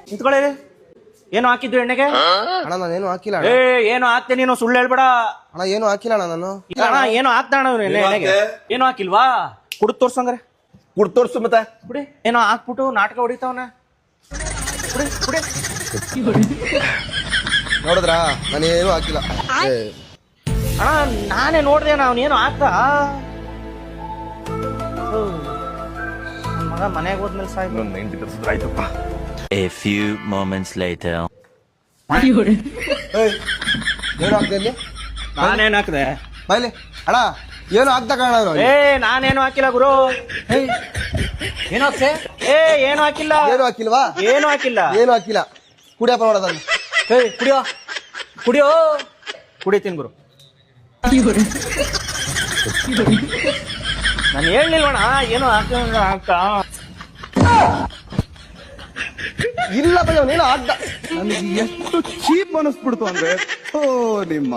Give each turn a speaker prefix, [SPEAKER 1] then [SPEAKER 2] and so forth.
[SPEAKER 1] ನಿಂತ್ಕೊಳ್ಳಿ. ಏನು ಹಾಕಿದ್ದು ಎಣ್ಣೆಗೆ?
[SPEAKER 2] ಅಣ್ಣ ನಾನೇನು ಹಾಕಿಲ್ಲ
[SPEAKER 1] ಏನು ಹಾಕ್ತೆ ನೀನು, ಸುಳ್ಳು ಹೇಳ್ಬೇಡ.
[SPEAKER 2] ಅಣ್ಣ ಏನು ಹಾಕಿಲ್ಲ ಅಣ್ಣ ನಾನು.
[SPEAKER 1] ಇಲ್ಲ ಅಣ್ಣ, ಏನು ಹಾಕ್ತಾಣ ಎಣ್ಣೆಗೆ? ಏನು ಹಾಕಿಲ್ವಾ? ಕುಡಿದು ತೋರ್ಸಂಗ್ರೆ.
[SPEAKER 3] ಕುಡ್ ತೋರ್ಸು ಮತ್ತೆ.
[SPEAKER 1] ಕುಡಿ. ಏನೋ ಹಾಕ್ಬಿಟ್ಟು ನಾಟಕ ಹೊಡಿತಾವನ. ಕುಡಿ ಕುಡಿ.
[SPEAKER 2] ನೋಡಿದ್ರಾ ನಾನೇನು ಹಾಕಿಲ್ಲ.
[SPEAKER 1] ಅಣ್ಣ ನಾನೇ ನೋಡ್ದೆ, ಅವನೇನು ಹಾಕ್ತಾ. ಮಗ ಮನೆಗೆ ಹೋದ್ಮೇಲೆ ಸಾಯ್ತು.
[SPEAKER 3] ಆಯ್ತಪ್ಪ.
[SPEAKER 4] A few moments later.
[SPEAKER 2] ಏನು ಹಾಕ್ದೆ ಇಲ್ಲಿ?
[SPEAKER 1] ನಾನೇನ್ ಹಾಕ್ದೆ?
[SPEAKER 2] ಬಾಯ್ಲಿ ಅಣ್ಣ ಏನು ಹಾಕ್ದ ಕಾಣ.
[SPEAKER 1] ನಾನೇನು ಹಾಕಿಲ್ಲ ಗುರು.
[SPEAKER 3] ಏನು ಹಾಕ್ತೆ?
[SPEAKER 1] ಏನು ಹಾಕಿಲ್ಲ.
[SPEAKER 2] ಏನು ಹಾಕಿಲ್ವಾ?
[SPEAKER 1] ಏನು ಹಾಕಿಲ್ಲ.
[SPEAKER 2] ಏನು ಹಾಕಿಲ್ಲ. ಕುಡಿಯಪ್ಪ ನೋಡೋದನ್ನ.
[SPEAKER 1] ಕುಡಿಯೋ ಕುಡಿಯೋ. ಕುಡಿತೀನಿ ಗುರು. ನಾನು ಹೇಳಿಲ್ವಣ ಏನು ಹಾಕ್ತಾ.
[SPEAKER 2] ಇಲ್ಲ ಭಯ ನೀನು ಹಾಕ್ದ.
[SPEAKER 5] ನನಗೆ ಎಷ್ಟು ಚೀಪ್ ಅನಿಸ್ಬಿಡ್ತು ಅಂದ್ರೆ ನಿಮ್ಮ